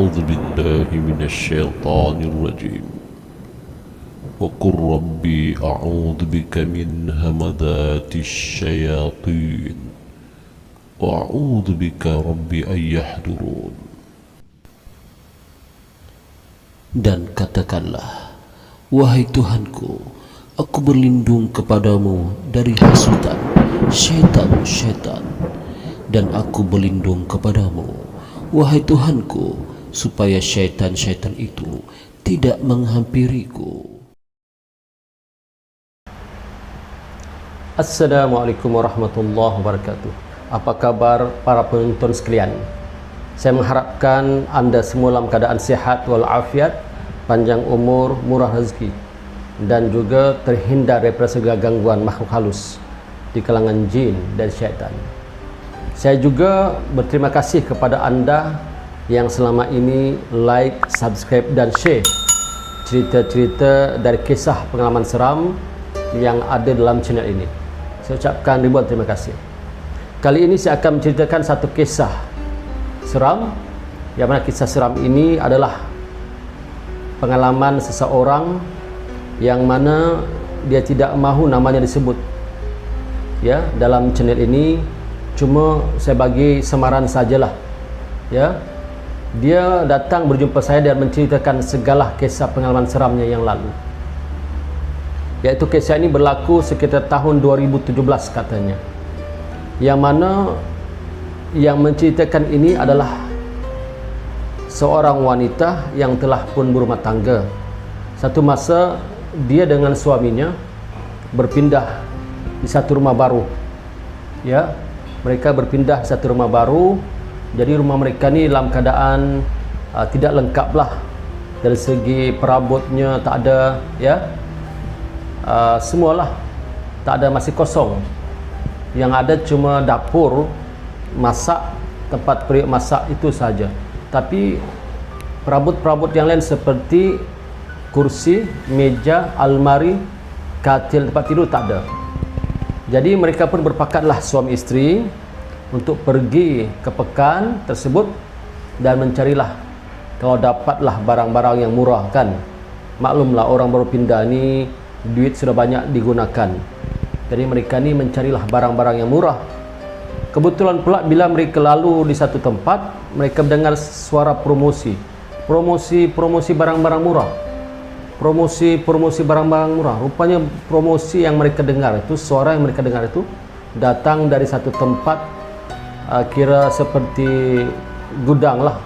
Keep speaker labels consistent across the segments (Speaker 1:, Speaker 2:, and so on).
Speaker 1: أعوذ بالله من الشيطان الرجيم وقل ربي أعوذ بك من همذات الشياطين وأعوذ بك ربي أن يحضرون.
Speaker 2: Dan katakanlah, wahai Tuhanku, aku berlindung kepadamu dari hasutan syaitan-syaitan, dan aku berlindung kepadamu, wahai Tuhanku, supaya syaitan-syaitan itu tidak menghampiriku.
Speaker 3: Assalamualaikum warahmatullahi wabarakatuh. Apa kabar para penonton sekalian? Saya mengharapkan anda semua dalam keadaan sihat walafiat, panjang umur, murah rezeki, dan juga terhindar daripada segala gangguan makhluk halus di kalangan jin dan syaitan. Saya juga berterima kasih kepada anda yang selama ini like, subscribe dan share cerita-cerita dari kisah pengalaman seram yang ada dalam channel ini. Saya ucapkan ribuan terima kasih. Kali ini saya akan menceritakan satu kisah seram, yang mana kisah seram ini adalah pengalaman seseorang yang mana dia tidak mahu namanya disebut ya dalam channel ini. Cuma saya bagi samaran sajalah ya. Dia datang berjumpa saya dan menceritakan segala kisah pengalaman seramnya yang lalu, iaitu kisah ini berlaku sekitar tahun 2017 katanya, yang mana yang menceritakan ini adalah seorang wanita yang telah pun berumah tangga. Satu masa dia dengan suaminya berpindah di satu rumah baru ya. Mereka berpindah di satu rumah baru. Jadi rumah mereka ni dalam keadaan tidak lengkap lah. Dari segi perabotnya tak ada ya. Semualah tak ada, masih kosong. Yang ada cuma dapur masak, tempat periuk masak itu saja. Tapi perabot-perabot yang lain seperti kursi, meja, almari, katil, tempat tidur tak ada. Jadi mereka pun berpakatlah suami isteri untuk pergi ke pekan tersebut dan mencarilah kalau dapatlah barang-barang yang murah kan. Maklumlah orang baru pindah ni duit sudah banyak digunakan. Jadi mereka ni mencarilah barang-barang yang murah. Kebetulan pula bila mereka lalu di satu tempat, mereka mendengar suara promosi barang-barang murah. Promosi barang-barang murah. Rupanya promosi yang mereka dengar itu, suara yang mereka dengar itu datang dari satu tempat, kira seperti gudang lah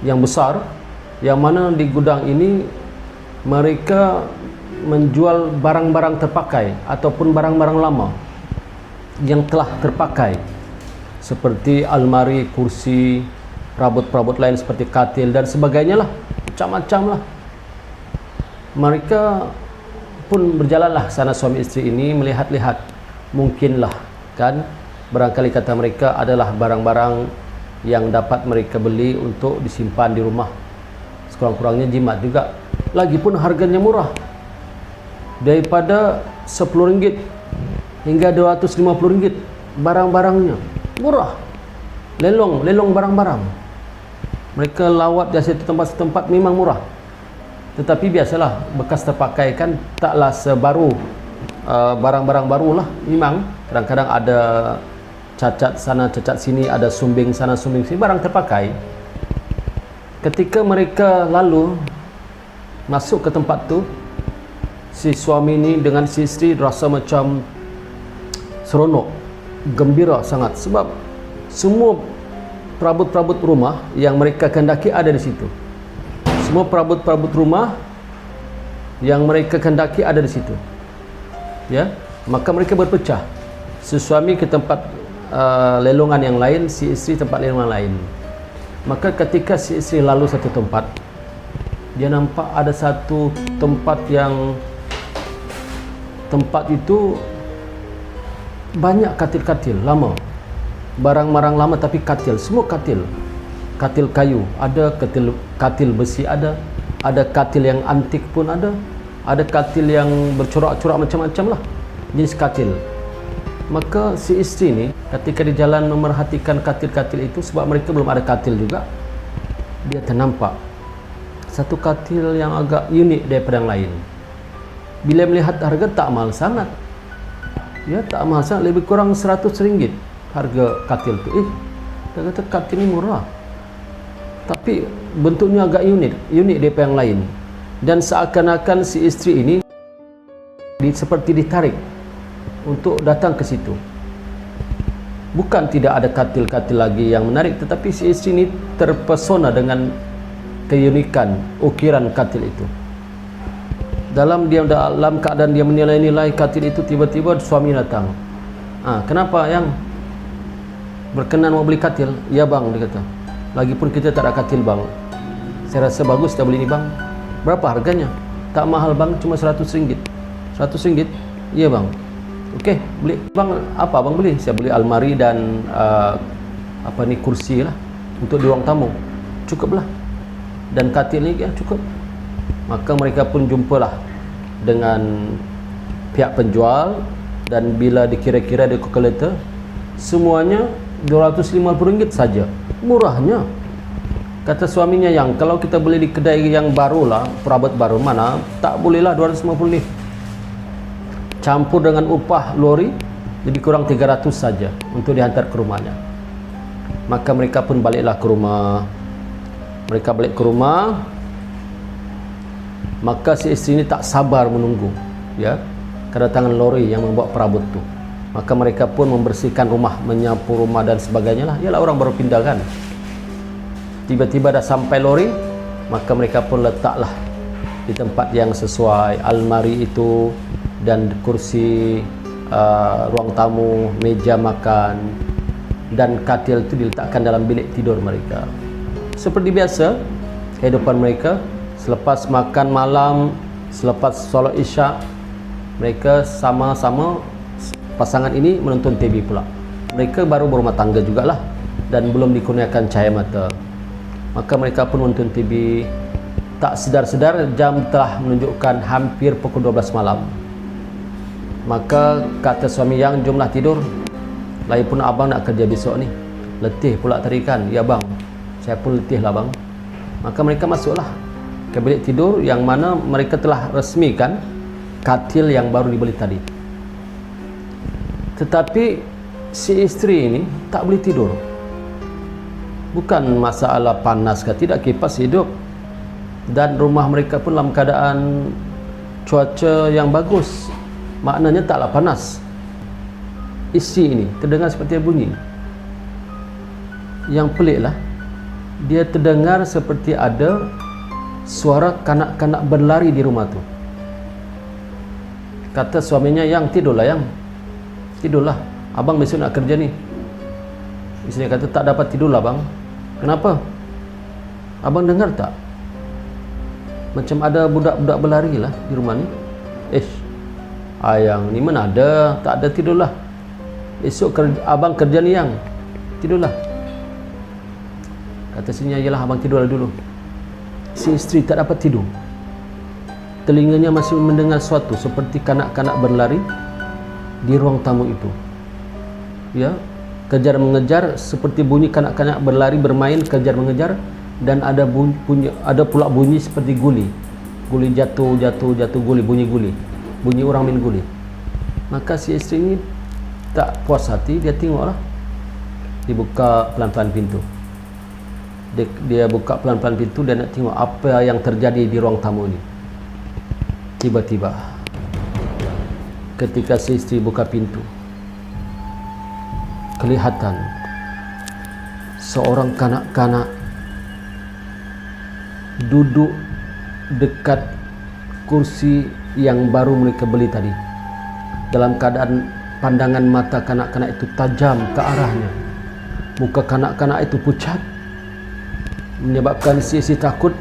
Speaker 3: yang besar, yang mana di gudang ini mereka menjual barang-barang terpakai ataupun barang-barang lama yang telah terpakai, seperti almari, kursi, perabot-perabot lain seperti katil dan sebagainya lah, macam-macam lah. Mereka pun berjalanlah sana, suami isteri ini melihat-lihat, mungkinlah kan, barangkali kata mereka adalah barang-barang yang dapat mereka beli untuk disimpan di rumah, sekurang-kurangnya jimat juga. Lagipun harganya murah, daripada RM10 hingga RM250 barang-barangnya murah. Lelong barang-barang. Mereka lawat dari satu tempat setempat memang murah. Tetapi biasalah, bekas terpakai kan taklah sebaru barang-barang barulah. Memang kadang-kadang ada cacat sana cacat sini, ada sumbing sana sumbing sini, barang terpakai. Ketika mereka lalu masuk ke tempat tu, si suami ni dengan si isteri rasa macam seronok, gembira sangat, sebab semua perabot-perabot rumah yang mereka kehendaki ada di situ. Semua perabot-perabot rumah yang mereka kehendaki ada di situ. Ya, maka mereka berpecah. Si suami ke tempat lelongan yang lain, si isteri tempat lelongan lain. Maka ketika si isteri lalu satu tempat, dia nampak ada satu tempat yang tempat itu banyak katil-katil lama, barang-barang lama, tapi katil, semua katil kayu, ada katil besi, ada katil yang antik pun ada katil yang bercorak-corak macam-macam lah jenis katil. Maka si isteri ni ketika di jalan memerhatikan katil-katil itu, sebab mereka belum ada katil juga, dia ternampak satu katil yang agak unik daripada yang lain. Bila melihat harga tak mahal sangat, ya tak mahal sangat, lebih kurang RM100 harga katil tu. Dia kata katil ni murah, tapi bentuknya agak unik daripada yang lain. Dan seakan-akan si isteri ini seperti ditarik untuk datang ke situ. Bukan tidak ada katil-katil lagi yang menarik, tetapi si isteri ini terpesona dengan keunikan ukiran katil itu. Dalam keadaan dia menilai-nilai katil itu, tiba-tiba suami datang. Kenapa yang berkenan mau beli katil? Ya bang, dia kata. Lagipun kita tak ada katil bang. Saya rasa bagus kita beli ni bang. Berapa harganya? Tak mahal bang, cuma RM100. RM100? Iya bang. Okey, beli bang. Apa bang beli? Saya beli almari dan kursi lah untuk di ruang tamu. Cukuplah. Dan katil ni ya cukup. Maka mereka pun jumpalah dengan pihak penjual, dan bila dikira-kira di kalkulator, semuanya RM250 saja. Murahnya. Kata suaminya, yang kalau kita beli di kedai yang baru lah, perabot baru, mana tak bolehlah 250 ni. Campur dengan upah lori, jadi kurang 300 saja untuk dihantar ke rumahnya. Maka mereka pun baliklah ke rumah. Mereka balik ke rumah. Maka si isteri ini tak sabar menunggu, ya, kedatangan lori yang membawa perabot tu. Maka mereka pun membersihkan rumah, menyapu rumah dan sebagainya lah. Ialah orang baru pindah kan. Tiba-tiba dah sampai lori, maka mereka pun letaklah di tempat yang sesuai almari itu dan kursi, ruang tamu, meja makan, dan katil itu diletakkan dalam bilik tidur mereka. Seperti biasa kehidupan mereka. Selepas makan malam, selepas solat isyak, mereka sama-sama pasangan ini menonton TV pula. Mereka baru berumah tangga jugalah dan belum dikurniakan cahaya mata. Maka mereka pun menonton TV. Tak sedar-sedar jam telah menunjukkan hampir pukul 12 malam. Maka kata suami, yang jomlah tidur. Lagipun abang nak kerja besok ni. Letih pula tadi kan. Ya bang, saya pun letih lah bang. Maka mereka masuklah ke bilik tidur yang mana mereka telah resmikan katil yang baru dibeli tadi. Tetapi si isteri ini tak boleh tidur. Bukan masalah panas ke tidak, kipas hidup, dan rumah mereka pun dalam keadaan cuaca yang bagus, maknanya taklah panas. Isi ini terdengar seperti bunyi yang peliklah. Dia terdengar seperti ada suara kanak-kanak berlari di rumah tu. Kata suaminya, yang tidurlah yang. Tidurlah, abang besok nak kerja ni. Isteri kata, tak dapat tidurlah bang. Kenapa? Abang dengar tak? Macam ada budak-budak berlari lah di rumah ni. Yang ni mana ada, tak ada, tidurlah. Esok abang kerja ni yang. Tidurlah. Kata istrinya, yalah abang tidurlah dulu. Si isteri tak dapat tidur. Telinganya masih mendengar sesuatu seperti kanak-kanak berlari di ruang tamu itu. Ya, kejar mengejar, seperti bunyi kanak-kanak berlari bermain kejar mengejar, dan ada pula bunyi seperti guli. Guli jatuh guli, bunyi orang main guli. Maka si isteri ini tak puas hati, dia tengoklah. Dibuka pelan-pelan pintu. Dia buka pelan-pelan pintu dan nak tengok apa yang terjadi di ruang tamu ini. Tiba-tiba ketika si isteri buka pintu, kelihatan seorang kanak-kanak duduk dekat kursi yang baru mereka beli tadi. Dalam keadaan pandangan mata kanak-kanak itu tajam ke arahnya. Muka kanak-kanak itu pucat, menyebabkan si isteri takut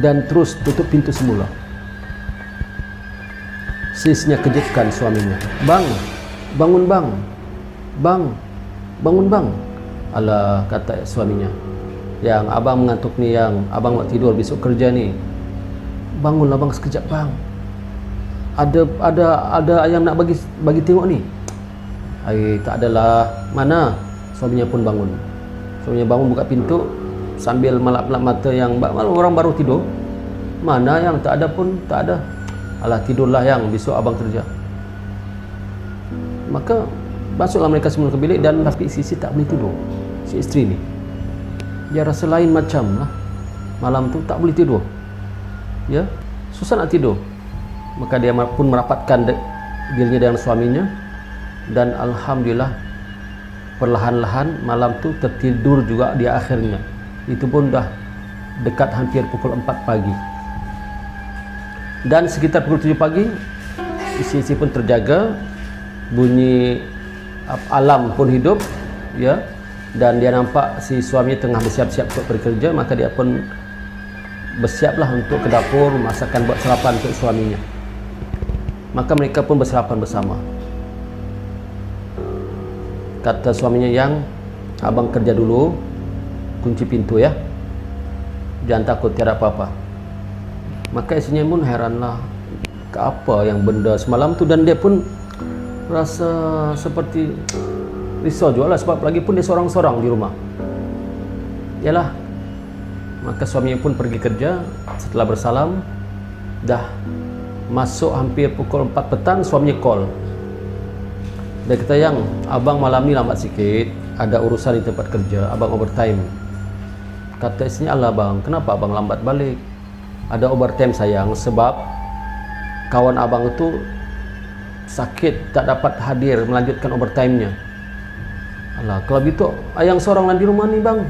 Speaker 3: dan terus tutup pintu semula. Si istrinya kejutkan suaminya. Bang, bangun bang. Bang, bangun bang. Alah, kata suaminya, yang abang mengantuk ni, yang abang nak tidur besok kerja ni. Bangunlah bang sekejap bang. Ada ayam nak bagi tengok ni. Tak adalah. Mana? Suaminya pun bangun. Suaminya bangun buka pintu. sambil melap-lap mata yang orang baru tidur. Mana yang tak ada pun tak ada. Alah, tidurlah yang, besok abang kerja. Maka masuklah mereka semua ke bilik, dan tapi si tak boleh tidur. Si isteri ni dia rasa lain macam lah. Malam tu tak boleh tidur, ya, susah nak tidur. Maka dia pun merapatkan dirinya dengan suaminya, dan alhamdulillah perlahan-lahan malam tu tertidur juga dia akhirnya. Itu pun dah dekat hampir pukul 4 pagi. Dan sekitar pukul 7 pagi isi pun terjaga, bunyi alam pun hidup, ya, dan dia nampak si suaminya tengah bersiap-siap untuk bekerja. Maka dia pun bersiaplah untuk ke dapur masakkan buat sarapan untuk suaminya. Maka mereka pun bersarapan bersama. Kata suaminya, yang abang kerja dulu, kunci pintu ya, jangan takut, tiada apa-apa. Maka istrinya pun heranlah, ke apa yang benda semalam tu, dan dia pun rasa seperti risau juga lah, sebab lagi pun dia seorang-seorang di rumah. Yalah, maka suaminya pun pergi kerja. Setelah bersalam, dah masuk hampir pukul 4 petang, suaminya call. Dia kata, yang abang malam ni lambat sikit, ada urusan di tempat kerja, abang overtime. Kata istrinya, alah bang, kenapa abang lambat balik? Ada overtime sayang, sebab kawan abang itu sakit, tak dapat hadir melanjutkan overtime-nya. Alah, kalau gitu ayang seorang di rumah ni bang.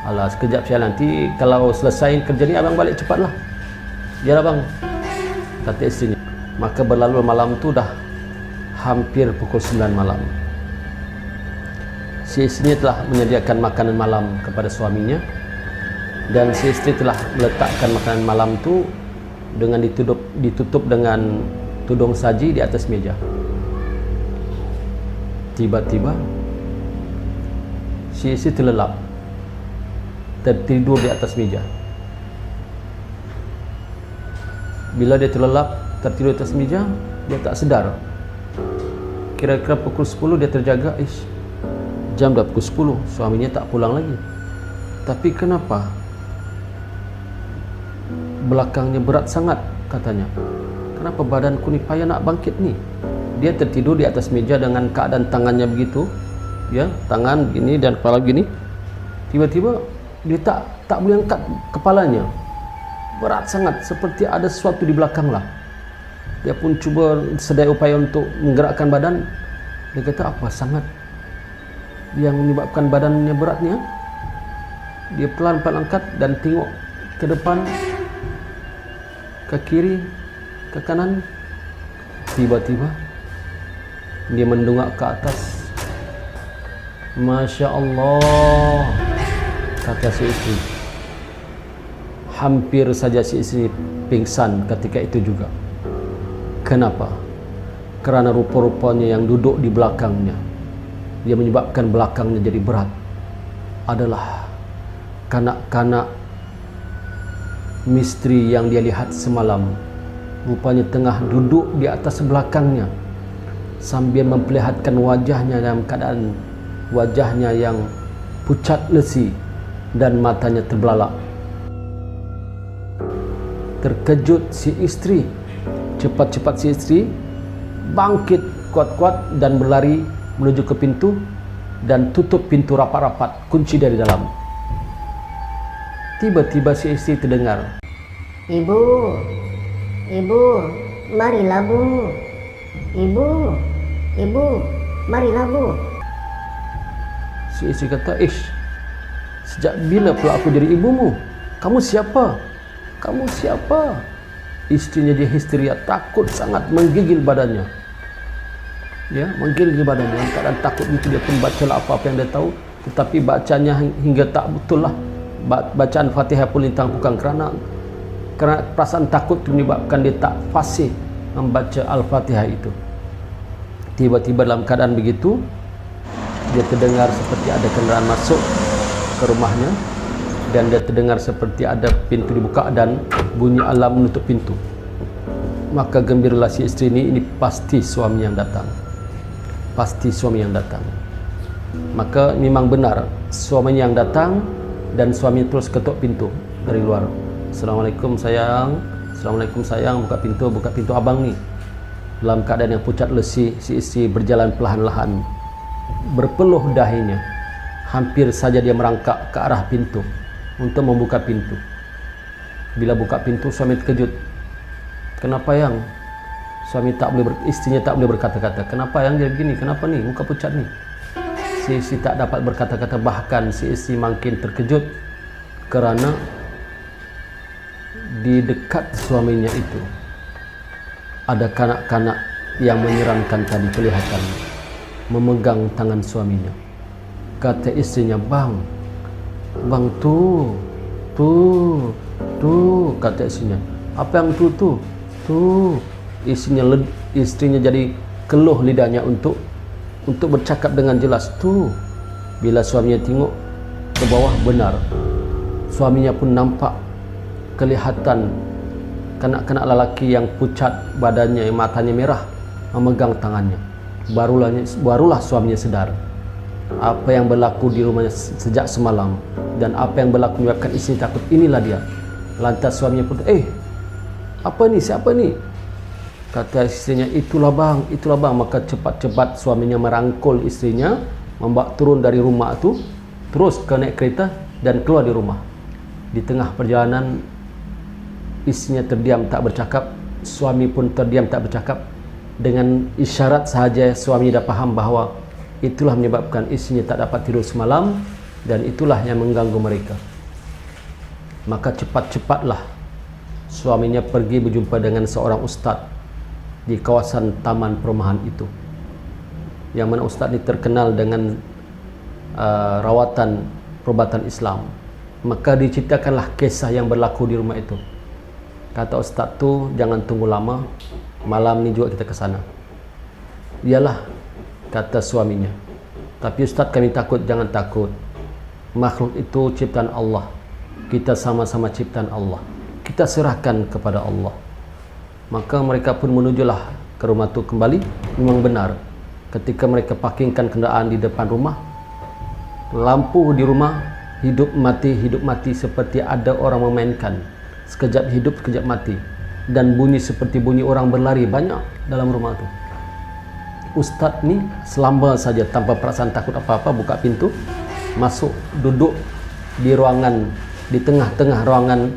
Speaker 3: Alah, sekejap saya, nanti kalau selesai kerja ni abang balik cepatlah. Yalah bang, kata istrinya. Maka berlalu malam tu dah hampir pukul 9 malam. Si istrinya telah menyediakan makanan malam kepada suaminya, dan si istri telah meletakkan makanan malam tu dengan ditutup dengan tudung saji di atas meja. Tiba-tiba si istri terlelap, tertidur di atas meja. Bila dia terlelap, tertidur di atas meja, dia tak sedar. Kira-kira pukul 10 dia terjaga, jam dah pukul 10, suaminya tak pulang lagi. Tapi kenapa belakangnya berat sangat, katanya. Kenapa badanku ni payah nak bangkit ni? Dia tertidur di atas meja dengan keadaan tangannya begitu, ya, tangan begini dan kepala begini. Tiba-tiba dia tak boleh angkat kepalanya. Berat sangat, seperti ada sesuatu di belakang lah. Dia pun cuba sedaya upaya untuk menggerakkan badan. Dia kata, apa sangat yang menyebabkan badannya beratnya? Dia pelan-pelan angkat dan tengok ke depan, ke kiri, ke kanan. Tiba-tiba dia mendongak ke atas. Masya Allah, kata si istri. Hampir saja si istri pingsan ketika itu juga. Kenapa? Kerana rupa-rupanya yang duduk di belakangnya, dia menyebabkan belakangnya jadi berat, adalah kanak-kanak misteri yang dia lihat semalam. Rupanya tengah duduk di atas belakangnya sambil memperlihatkan wajahnya dalam keadaan wajahnya yang pucat lesi dan matanya terbelalak. Terkejut si istri. Cepat-cepat si istri bangkit kuat-kuat dan berlari menuju ke pintu dan tutup pintu rapat-rapat, kunci dari dalam. Tiba-tiba si istri terdengar,
Speaker 4: Ibu, marilah bu. Ibu, marilah bu.
Speaker 3: Si istri kata, sejak bila pula aku jadi ibumu? Kamu siapa? Kamu siapa? Istrinya dia histeria, takut sangat, menggigil badannya. Ya, menggigil badannya. Dalam keadaan takut itu dia pun bacalah apa-apa yang dia tahu, tetapi bacanya hingga tak betul lah. Bacaan Fatihah pun ditangguhkan kerana perasaan takut itu menyebabkan dia tak fasih membaca Al-Fatihah itu. Tiba-tiba dalam keadaan begitu, dia terdengar seperti ada kendaraan masuk ke rumahnya, dan dia terdengar seperti ada pintu dibuka dan bunyi alam menutup pintu. Maka gembiralah si istri ini pasti suami yang datang. Pasti suami yang datang. Maka memang benar, suaminya yang datang dan suami terus ketuk pintu dari luar. Assalamualaikum sayang, Assalamualaikum sayang, buka pintu abang nih. Dalam keadaan yang pucat lesi, si istri berjalan perlahan-lahan, berpeluh dahinya. Hampir saja dia merangkak ke arah pintu untuk membuka pintu. Bila buka pintu, suami terkejut. Kenapa yang? Istrinya tak boleh berkata-kata. Kenapa yang dia begini? Kenapa nih? Muka pucat nih. Si istri tak dapat berkata-kata, bahkan si istri makin terkejut kerana di dekat suaminya itu ada kanak-kanak yang menyeramkan tadi kelihatan memegang tangan suaminya. Kata istrinya, bang tuh, kata istrinya. Apa yang tuh? Istrinya jadi keluh lidahnya untuk bercakap dengan jelas. Tuh. Bila suaminya tengok ke bawah, benar, suaminya pun nampak kelihatan kanak-kanak lelaki yang pucat badannya, matanya merah, memegang tangannya. Barulah suaminya sedar apa yang berlaku di rumahnya sejak semalam dan apa yang berlaku menyebabkan istri takut. Inilah dia. Lantas suaminya pun, apa ni? Siapa ni? Kata istrinya, itulah bang. Maka cepat-cepat suaminya merangkul istrinya, membawa turun dari rumah itu, terus ke naik kereta dan keluar di rumah. Di tengah perjalanan, istrinya terdiam tak bercakap, suami pun terdiam tak bercakap. Dengan isyarat sahaja suami dah faham bahawa itulah menyebabkan istrinya tak dapat tidur semalam dan itulah yang mengganggu mereka. Maka cepat-cepatlah suaminya pergi berjumpa dengan seorang ustaz di kawasan taman perumahan itu, yang mana ustaz ini terkenal dengan rawatan perubatan Islam. Maka diceritakanlah kisah yang berlaku di rumah itu. Kata ustaz tu, jangan tunggu lama, malam ni juga kita ke sana. Iyalah, kata suaminya. Tapi ustaz, kami takut. Jangan takut, makhluk itu ciptaan Allah. Kita sama-sama ciptaan Allah, kita serahkan kepada Allah. Maka mereka pun menujulah ke rumah itu kembali. Memang benar, ketika mereka parkingkan kenderaan di depan rumah, lampu di rumah hidup mati seperti ada orang memainkan. Sekejap hidup, sekejap mati. Dan bunyi seperti bunyi orang berlari banyak dalam rumah itu. Ustaz ni selamba saja tanpa perasaan takut apa-apa, buka pintu, masuk, duduk di ruangan, di tengah-tengah ruangan,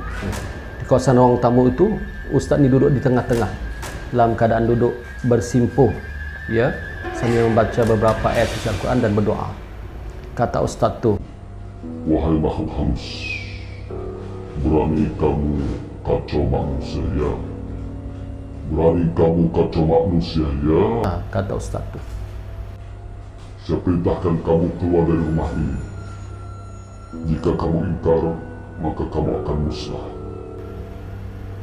Speaker 3: di kawasan ruang tamu itu. Ustaz ni duduk di tengah-tengah dalam keadaan duduk bersimpuh, ya, sambil membaca beberapa ayat suci Al-Quran dan berdoa. Kata ustaz tu,
Speaker 1: wahai makhluk halus, berani kamu kacau manusia ya? Berani kamu kacau manusia ya?
Speaker 3: Kata ustaz tu,
Speaker 1: saya perintahkan kamu keluar dari rumah ini. Jika kamu ingkar, maka kamu akan musnah.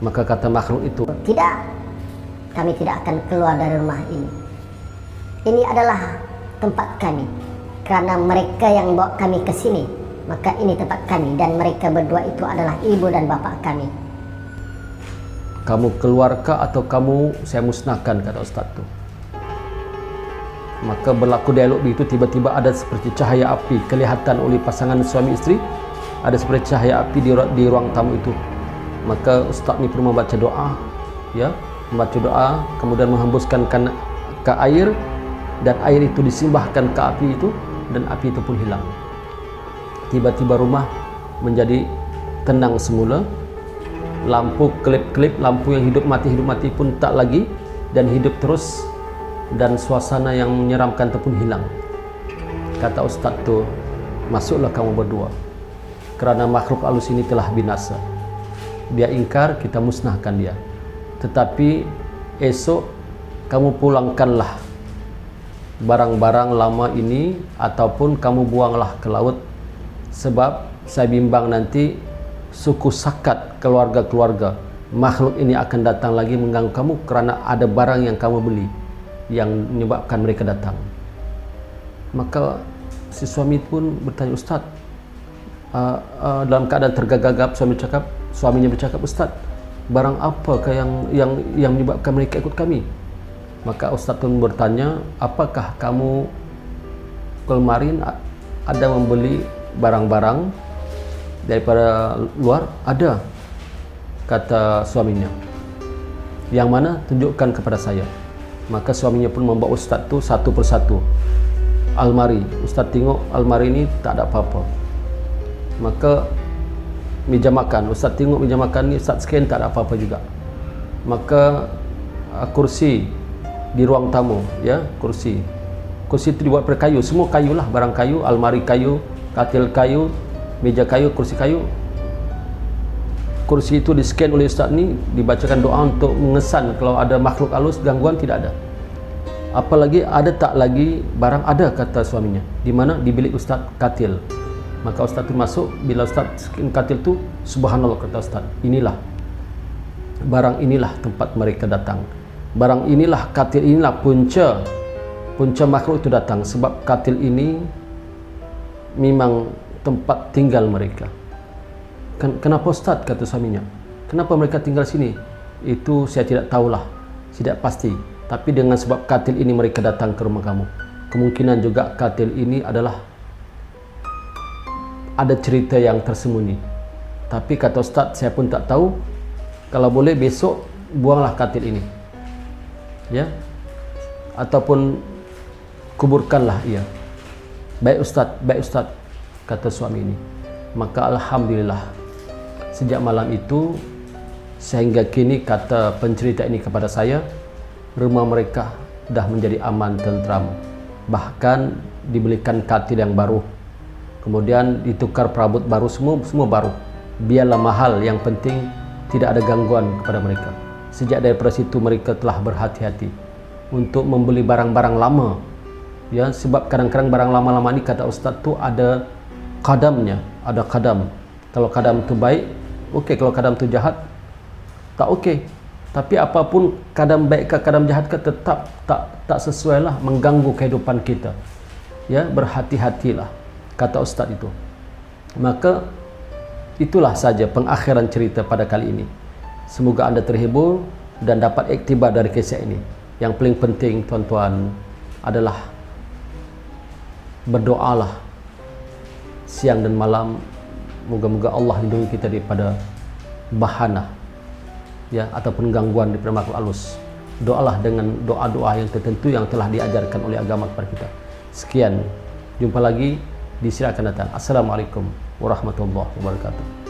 Speaker 3: Maka kata makhluk itu,
Speaker 4: Tidak, kami tidak akan keluar dari rumah ini. Ini adalah tempat kami. Karena mereka yang bawa kami ke sini, maka ini tempat kami. Dan mereka berdua itu adalah ibu dan bapa kami.
Speaker 3: kamu keluarkah atau kamu saya musnahkan, kata ustaz tu. Maka berlaku dialog begitu, tiba-tiba ada seperti cahaya api kelihatan oleh pasangan suami isteri. Ada seperti cahaya api di ruang tamu itu. Maka ustaz ni perlu membaca doa, ya, membaca doa, kemudian menghembuskan ke air, dan air itu disimbahkan ke api itu, dan api itu pun hilang. Tiba-tiba rumah menjadi tenang semula. Lampu kelip-kelip, lampu yang hidup mati pun tak lagi, dan hidup terus, dan suasana yang menyeramkan itu pun hilang. Kata ustaz tu, masuklah kamu berdua, kerana makhluk halus ini telah binasa. Dia ingkar, kita musnahkan dia. Tetapi esok kamu pulangkanlah barang-barang lama ini, ataupun kamu buanglah ke laut, sebab saya bimbang nanti suku sakat keluarga-keluarga makhluk ini akan datang lagi mengganggu kamu, kerana ada barang yang kamu beli yang menyebabkan mereka datang. Maka si suami pun bertanya, Ustaz, dalam keadaan tergagap, suaminya bercakap, Ustaz, barang apakah yang menyebabkan mereka ikut kami? Maka Ustaz pun bertanya, apakah kamu kemarin ada membeli barang-barang daripada luar? Ada, kata suaminya. Yang mana? Tunjukkan kepada saya. Maka suaminya pun membawa ustaz tu satu persatu almari. Ustaz tengok almari ni tak ada apa-apa. Maka meja makan, ustaz tengok meja makan ni, ustaz scan tak ada apa-apa juga. Maka kursi di ruang tamu, ya, kursi itu dibuat dari kayu, semua kayu lah, barang kayu, almari kayu, katil kayu, meja kayu, kursi kayu. Kursi itu di scan oleh ustaz ni, dibacakan doa untuk mengesan kalau ada makhluk halus, gangguan tidak ada. Apalagi ada tak lagi barang? Ada, kata suaminya. Di mana? Di bilik ustaz, katil. Maka ustaz tu masuk, bila ustaz scan katil tu, subhanallah, kata ustaz, inilah barang, inilah tempat mereka datang. Barang inilah, katil inilah punca makhluk itu datang, sebab katil ini memang tempat tinggal mereka. Kenapa ustaz? Kata suaminya. Kenapa mereka tinggal sini? Itu saya tidak tahulah, tidak pasti. Tapi dengan sebab katil ini mereka datang ke rumah kamu. Kemungkinan juga katil ini adalah ada cerita yang tersembunyi. Tapi kata ustaz, saya pun tak tahu. Kalau boleh besok buanglah katil ini, ya, ataupun kuburkanlah ia. Baik ustaz, kata suami ini. Maka alhamdulillah, sejak malam itu sehingga kini, kata pencerita ini kepada saya, rumah mereka dah menjadi aman, tentram. Bahkan dibelikan katil yang baru, kemudian ditukar perabot baru, semua baru. Biarlah mahal, yang penting tidak ada gangguan kepada mereka. Sejak daripada situ mereka telah berhati-hati untuk membeli barang-barang lama, ya, sebab kadang-kadang barang lama-lama ini, kata ustaz tu, ada kadamnya, ada kadam. Kalau kadam tu baik, okey. Kalau kadam tu jahat, tak okey. Tapi apapun, kadam baik ke kadam jahat ke, tetap tak sesuai lah, mengganggu kehidupan kita, ya. Berhati-hatilah, kata ustaz itu. Maka itulah saja pengakhiran cerita pada kali ini. Semoga anda terhibur dan dapat iktibar dari kisah ini. Yang paling penting, tuan-tuan, adalah berdoalah siang dan malam. Moga-moga Allah lindungi kita daripada bahana, ya, ataupun gangguan daripada makhluk halus. Doalah dengan doa-doa yang tertentu yang telah diajarkan oleh agama kepada kita. Sekian, jumpa lagi di sila akan datang. Assalamualaikum warahmatullahi wabarakatuh.